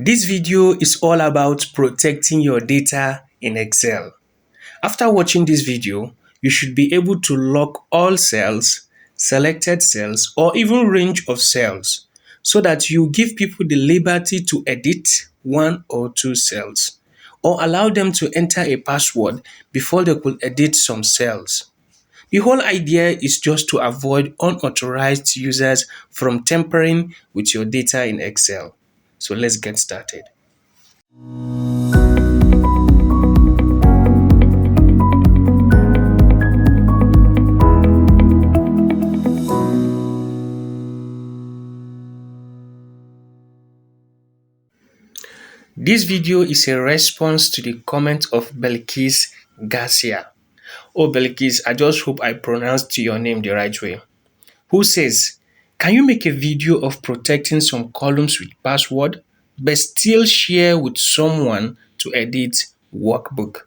This video is all about protecting your data in Excel. After watching this video, you should be able to lock all cells, selected cells, or even range of cells so that you give people the liberty to edit one or two cells or allow them to enter a password before they could edit some cells. The whole idea is just to avoid unauthorized users from tampering with your data in Excel. So let's get started. This video is a response to the comment of Belkis Garcia. Oh Belkis, I just hope I pronounced your name the right way. Who says, can you make a video of protecting some columns with password but still share with someone to edit workbook?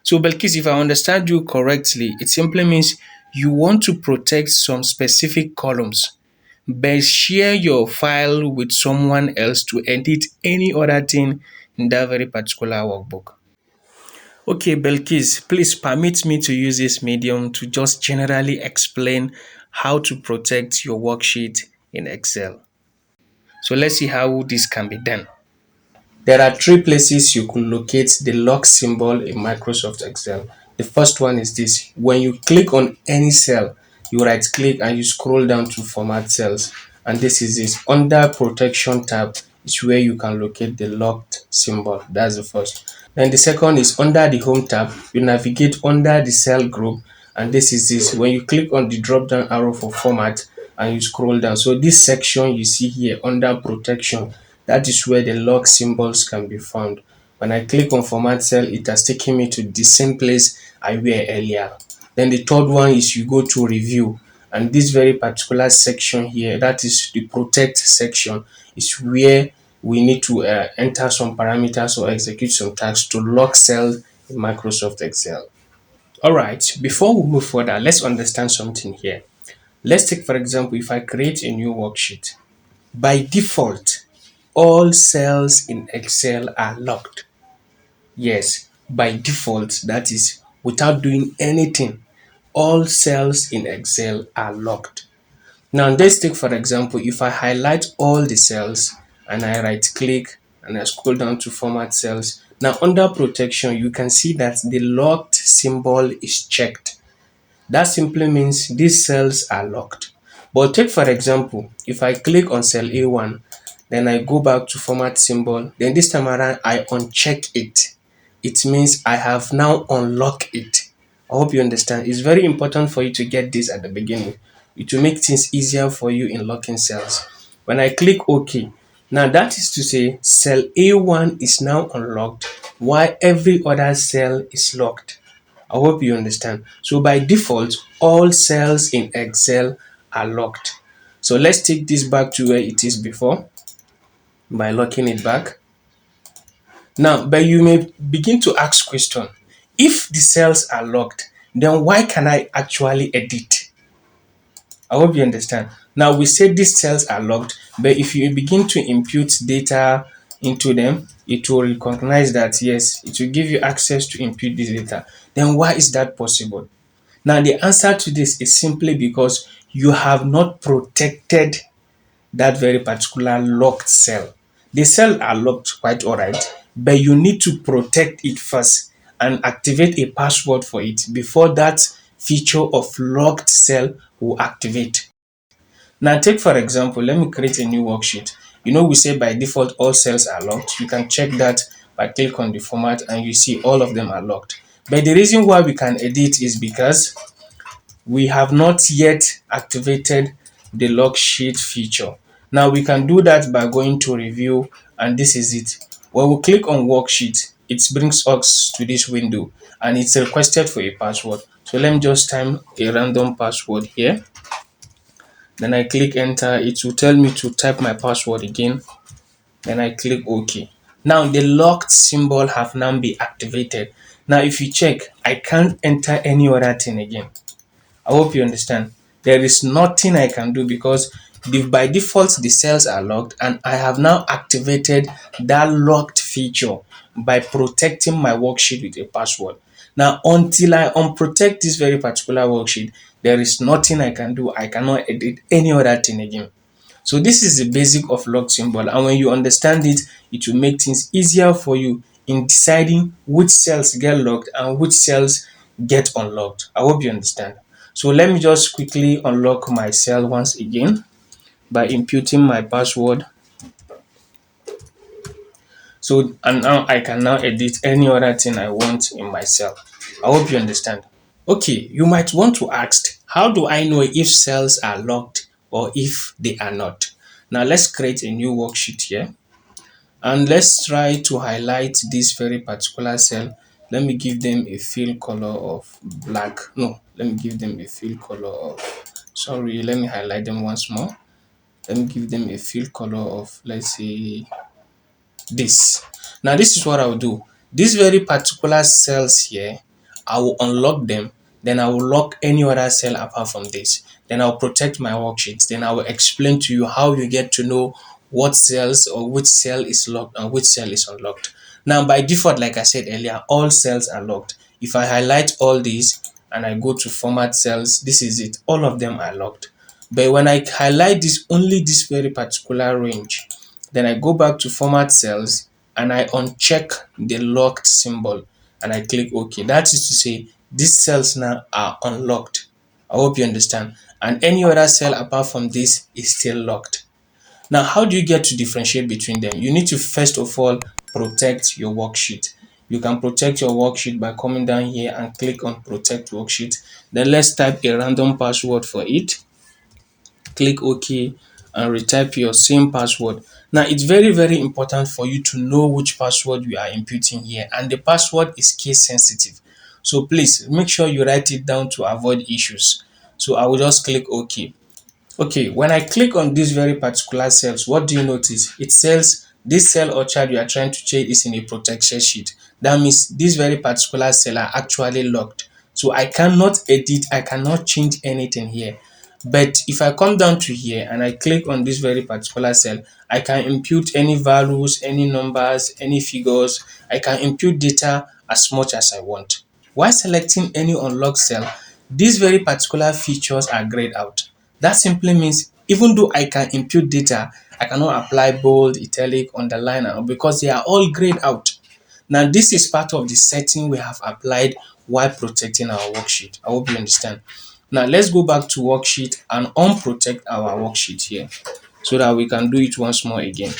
So Belkis, if I understand you correctly, it simply means you want to protect some specific columns but share your file with someone else to edit any other thing in that very particular workbook. Okay, Belkis, please permit me to use this medium to just generally explain how to protect your worksheet in Excel. So let's see how this can be done. There are three places you could locate the lock symbol in Microsoft Excel. The first one is this. When you click on any cell, you right click and you scroll down to format cells. And this is this. Under protection tab is where you can locate the locked symbol. That's the first. Then the second is under the home tab, you navigate under the cell group. And this is this. When you click on the drop down arrow for format and you scroll down. So this section you see here under protection, that is where the lock symbols can be found. When I click on format cell, it has taken me to the same place I were earlier. Then the third one is you go to review, and this very particular section here, that is the protect section, is where we need to enter some parameters or execute some tasks to lock cells in Microsoft Excel. Alright, before we move further, let's understand something here. Let's take, for example, if I create a new worksheet. By default, all cells in Excel are locked. Yes, by default, that is without doing anything, all cells in Excel are locked. Now let's take for example, if I highlight all the cells and I right click and I scroll down to format cells. Now under protection, you can see that the locked symbol is checked. That simply means these cells are locked. But take for example, if I click on cell A1, then I go back to format symbol, then this time around I uncheck it. It means I have now unlocked it. I hope you understand. It's very important for you to get this at the beginning. It will make things easier for you in locking cells. When I click OK, now that is to say cell A1 is now unlocked while every other cell is locked. I hope you understand. So by default, all cells in Excel are locked. So let's take this back to where it is before by locking it back. Now, but you may begin to ask question. If the cells are locked, then why can I actually edit? I hope you understand. Now we said these cells are locked, but if you begin to input data into them, it will recognize that yes, it will give you access to input this data. Then why is that possible? Now the answer to this is simply because you have not protected that very particular locked cell. The cell are locked quite alright, but you need to protect it first and activate a password for it before that feature of locked cell will activate. Now take for example, let me create a new worksheet. You know we say by default all cells are locked. You can check that by click on the format and you see all of them are locked. But the reason why we can edit is because we have not yet activated the log sheet feature. Now we can do that by going to review, and this is it. When we click on worksheet, it brings us to this window and it's requested for a password. So let me just type a random password here. Then I click enter. It will tell me to type my password again. Then I click OK. Now the locked symbol have now been activated. Now if you check, I can't enter any other thing again. I hope you understand. There is nothing I can do because By default the cells are locked, and I have now activated that locked feature by protecting my worksheet with a password. Now until I unprotect this very particular worksheet, there is nothing I can do. I cannot edit any other thing again. So this is the basic of lock symbol, and when you understand it, it will make things easier for you in deciding which cells get locked and which cells get unlocked. I hope you understand. So let me just quickly unlock my cell once again by imputing my password. So and now I can now edit any other thing I want in my cell. I hope you understand. Okay, you might want to ask, how do I know if cells are locked or if they are not? Now let's create a new worksheet here, and let's try to highlight this very particular cell. Let me give them a fill color of black. No, let me give them a fill color of, sorry, let me highlight them once more. Let me give them a fill color of, let's say, this. Now this is what I'll do. These very particular cells here, I will unlock them, then I will lock any other cell apart from this. Then I'll protect my worksheets. Then I will explain to you how you get to know what cells or which cell is locked and which cell is unlocked. Now by default, like I said earlier, all cells are locked. If I highlight all these and I go to format cells, this is it. All of them are locked. But when I highlight this, only this very particular range, then I go back to format cells and I uncheck the locked symbol and I click OK. That is to say these cells now are unlocked. I hope you understand. And any other cell apart from this is still locked. Now, how do you get to differentiate between them? You need to first of all protect your worksheet. You can protect your worksheet by coming down here and click on protect worksheet. Then let's type a random password for it. Click OK and retype your same password. Now it's very, very important for you to know which password you are inputting here, and the password is case sensitive. So please make sure you write it down to avoid issues. So I will just click OK. Okay, when I click on this very particular cells, what do you notice? It says this cell or child you are trying to change is in a protection sheet. That means this very particular cell are actually locked. So I cannot edit, I cannot change anything here. But if I come down to here and I click on this very particular cell, I can impute any values, any numbers, any figures. I can impute data as much as I want. While selecting any unlocked cell, these very particular features are grayed out. That simply means even though I can impute data, I cannot apply bold, italic, underline, because they are all grayed out. Now, this is part of the setting we have applied while protecting our worksheet. I hope you understand. Now, let's go back to worksheet and unprotect our worksheet here so that we can do it once more again.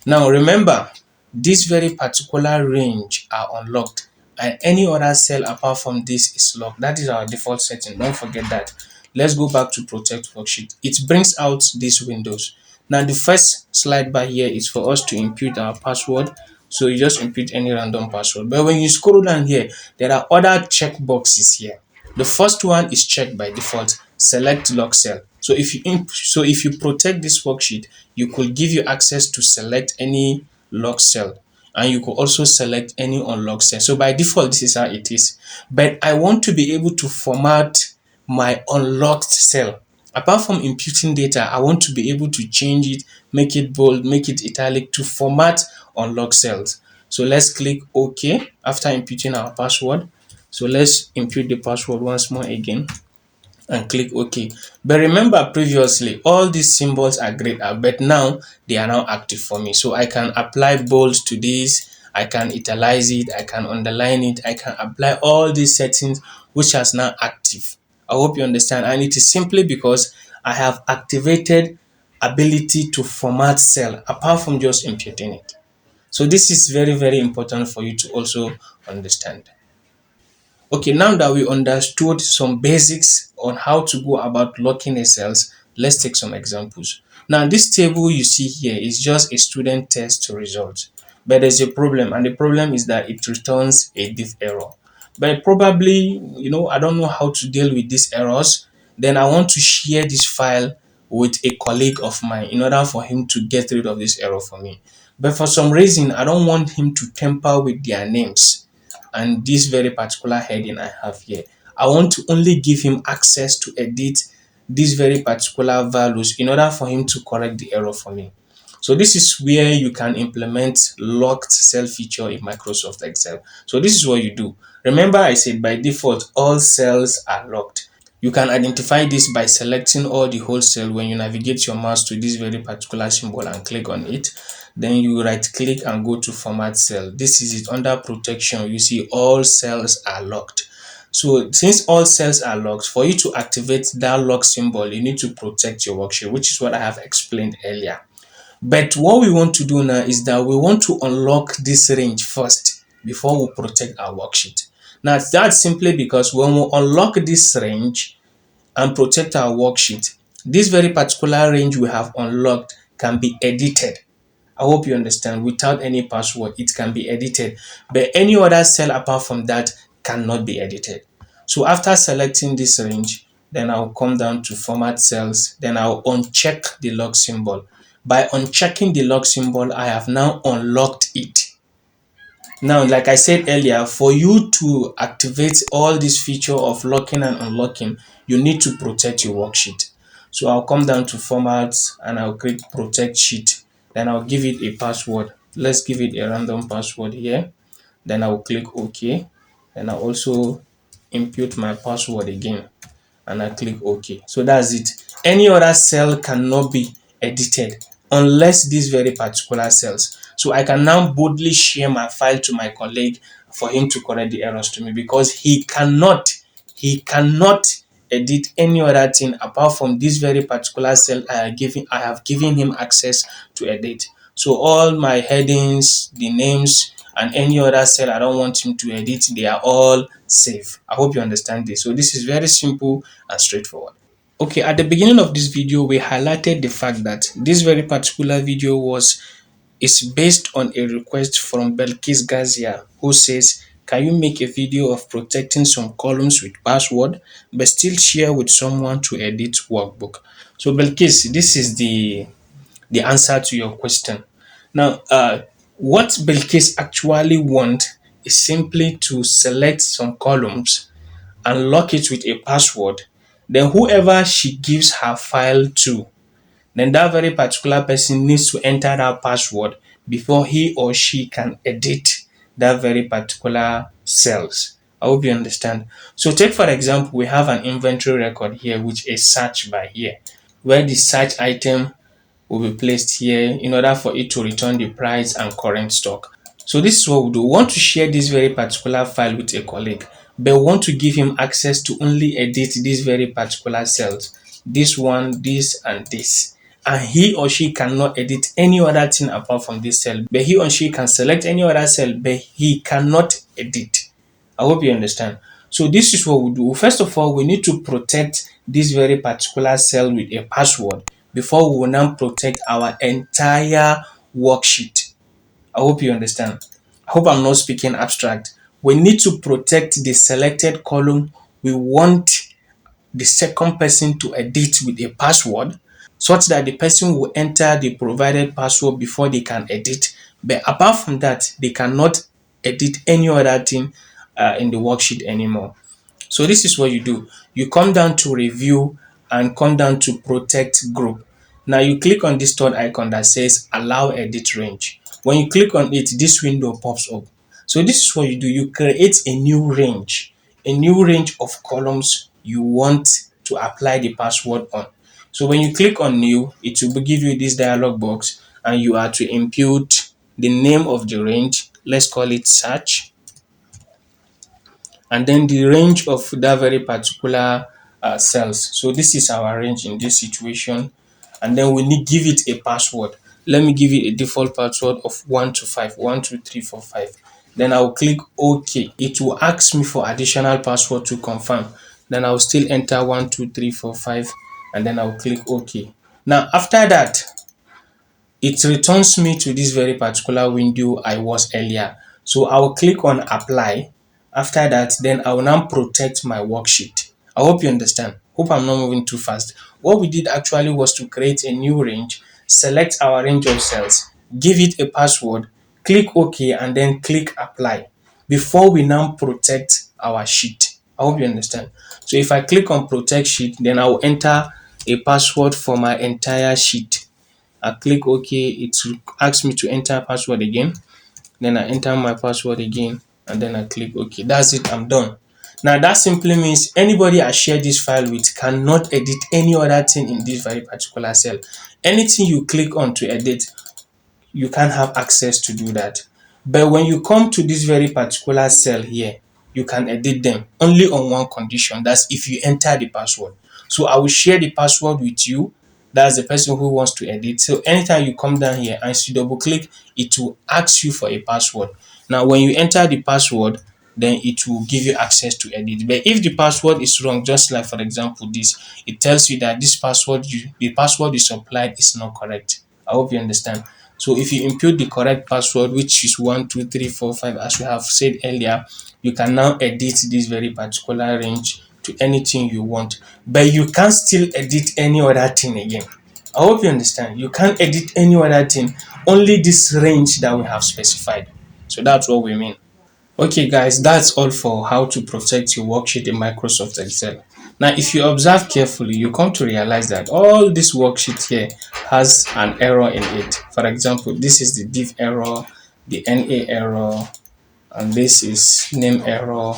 Now remember, this very particular range are unlocked and any other cell apart from this is locked. That is our default setting. Don't forget that. Let's go back to protect worksheet. It brings out these windows. Now the first slide bar here is for us to input our password. So you just input any random password. But when you scroll down here, there are other check boxes here. The first one is checked by default. Select lock cell. So if you protect this worksheet, you could give you access to select any lock cell, and you could also select any unlock cell. So by default, this is how it is. But I want to be able to format my unlocked cell. Apart from imputing data, I want to be able to change it, make it bold, make it italic to format unlocked cells. So let's click OK after imputing our password. So let's impute the password once more again and click OK. But remember previously, all these symbols are grayed out, but now they are now active for me. So I can apply bold to this, I can italize it, I can underline it, I can apply all these settings which is now active. I hope you understand. And it is simply because I have activated ability to format cell apart from just imputing it. So this is very, very important for you to also understand. Okay, now that we understood some basics on how to go about locking a cells, let's take some examples. Now, this table you see here is just a student test result, but there's a problem, and the problem is that it returns a diff error. But probably, I don't know how to deal with these errors. Then I want to share this file with a colleague of mine in order for him to get rid of this error for me. But for some reason, I don't want him to tamper with their names and this very particular heading I have here. I want to only give him access to edit these very particular values in order for him to correct the error for me. So this is where you can implement locked cell feature in Microsoft Excel. So this is what you do. Remember I said by default all cells are locked. You can identify this by selecting all the whole cell when you navigate your mouse to this very particular symbol and click on it. Then you right click and go to format cell. This is it under protection. You see all cells are locked. So since all cells are locked, for you to activate that lock symbol, you need to protect your worksheet, which is what I have explained earlier. But what we want to do now is that we want to unlock this range first before we protect our worksheet. Now that's simply because when we unlock this range and protect our worksheet, this very particular range we have unlocked can be edited. I hope you understand. Without any password, it can be edited. But any other cell apart from that cannot be edited. So after selecting this range, then I'll come down to format cells. Then I'll uncheck the lock symbol. By unchecking the lock symbol, I have now unlocked it. Now, like I said earlier, for you to activate all this feature of locking and unlocking, you need to protect your worksheet. So I'll come down to format and I'll click protect sheet. Then I'll give it a password. Let's give it a random password here. Then I'll click OK. Then I'll also input my password again and I click OK. So that's it. Any other cell cannot be edited unless these very particular cells. So I can now boldly share my file to my colleague for him to correct the errors to me because he cannot edit any other thing apart from this very particular cell I have given him access to edit. So all my headings, the names, and any other cell I don't want him to edit, they are all safe. I hope you understand this. So this is very simple and straightforward. Okay, at the beginning of this video, we highlighted the fact that this very particular video is based on a request from Belkis Gazia, who says, can you make a video of protecting some columns with password but still share with someone to edit workbook? So Belkis, this is the answer to your question. Now, what Belkis actually want is simply to select some columns and lock it with a password. Then whoever she gives her file to, then that very particular person needs to enter that password before he or she can edit that very particular cells. I hope you understand. So take for example, we have an inventory record here which is search by here, where the search item will be placed here in order for it to return the price and current stock. So this is what we do. We want to share this very particular file with a colleague, but we want to give him access to only edit these very particular cells. This one, this, and this. And he or she cannot edit any other thing apart from this cell. But he or she can select any other cell, but he cannot edit. I hope you understand. So this is what we do. First of all, we need to protect this very particular cell with a password before we will now protect our entire worksheet. I hope you understand. I hope I'm not speaking abstract. We need to protect the selected column we want the second person to edit with a password such that the person will enter the provided password before they can edit. But apart from that, they cannot edit any other thing in the worksheet anymore. So this is what you do. You come down to review and come down to protect group. Now you click on this third icon that says allow edit range. When you click on it, this window pops up. So this is what you do. You create a new range of columns you want to apply the password on. So when you click on new, it will give you this dialog box and you are to input the name of the range. Let's call it search, and then the range of that very particular cells. So this is our range in this situation, and then we need give it a password. Let me give it a default password of 1 to 5, 1, 2, 3, 4, 5. Then I'll click OK. It will ask me for additional password to confirm. Then I'll still enter 1, 2, 3, 4, 5, and then I'll click OK. Now after that, it returns me to this very particular window I was earlier. So I will click on apply. After that, then I will now protect my worksheet. I hope you understand. Hope I'm not moving too fast. What we did actually was to create a new range, select our range of cells, give it a password, click OK, and then click apply before we now protect our sheet. I hope you understand. So if I click on protect sheet, then I will enter a password for my entire sheet. I click OK, it will ask me to enter password again. Then I enter my password again and then I click OK. That's it, I'm done. Now that simply means anybody I share this file with cannot edit any other thing in this very particular cell. Anything you click on to edit, you can't have access to do that. But when you come to this very particular cell here, you can edit them only on one condition. That's if you enter the password. So I will share the password with you. That's the person who wants to edit. So anytime you come down here and you double click, it will ask you for a password. Now, when you enter the password, then it will give you access to edit. But if the password is wrong, just like for example this, it tells you that this password the password you supplied is not correct. I hope you understand. So if you input the correct password, which is 12345, as we have said earlier, you can now edit this very particular range to anything you want. But you can still edit any other thing again. I hope you understand. You can't edit any other thing, only this range that we have specified. So that's what we mean. Okay guys, that's all for how to protect your worksheet in Microsoft Excel. Now if you observe carefully, you come to realize that all this worksheet here has an error in it. For example, this is the div error, the NA error, and this is name error,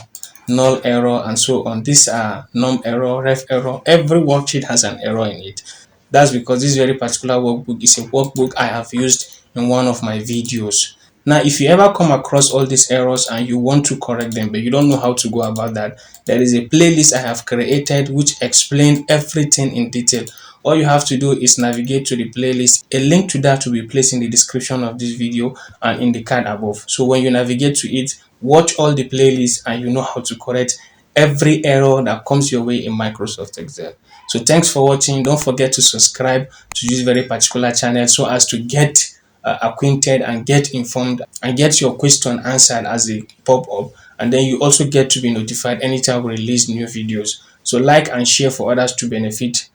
null error, and so on. These are num error, ref error. Every worksheet has an error in it. That's because this very particular workbook is a workbook I have used in one of my videos. Now, if you ever come across all these errors and you want to correct them, but you don't know how to go about that, there is a playlist I have created which explains everything in detail. All you have to do is navigate to the playlist. A link to that will be placed in the description of this video and in the card above. So when you navigate to it, watch all the playlists and you know how to correct every error that comes your way in Microsoft Excel. So thanks for watching. Don't forget to subscribe to this very particular channel so as to get acquainted and get informed and get your question answered as they pop up. And then you also get to be notified anytime we release new videos. So like and share for others to benefit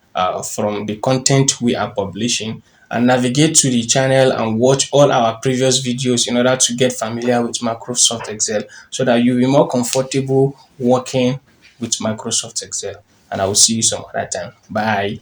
from the content we are publishing, and navigate to the channel and watch all our previous videos in order to get familiar with Microsoft Excel so that you'll be more comfortable working with Microsoft Excel. And I will see you some other time. Bye.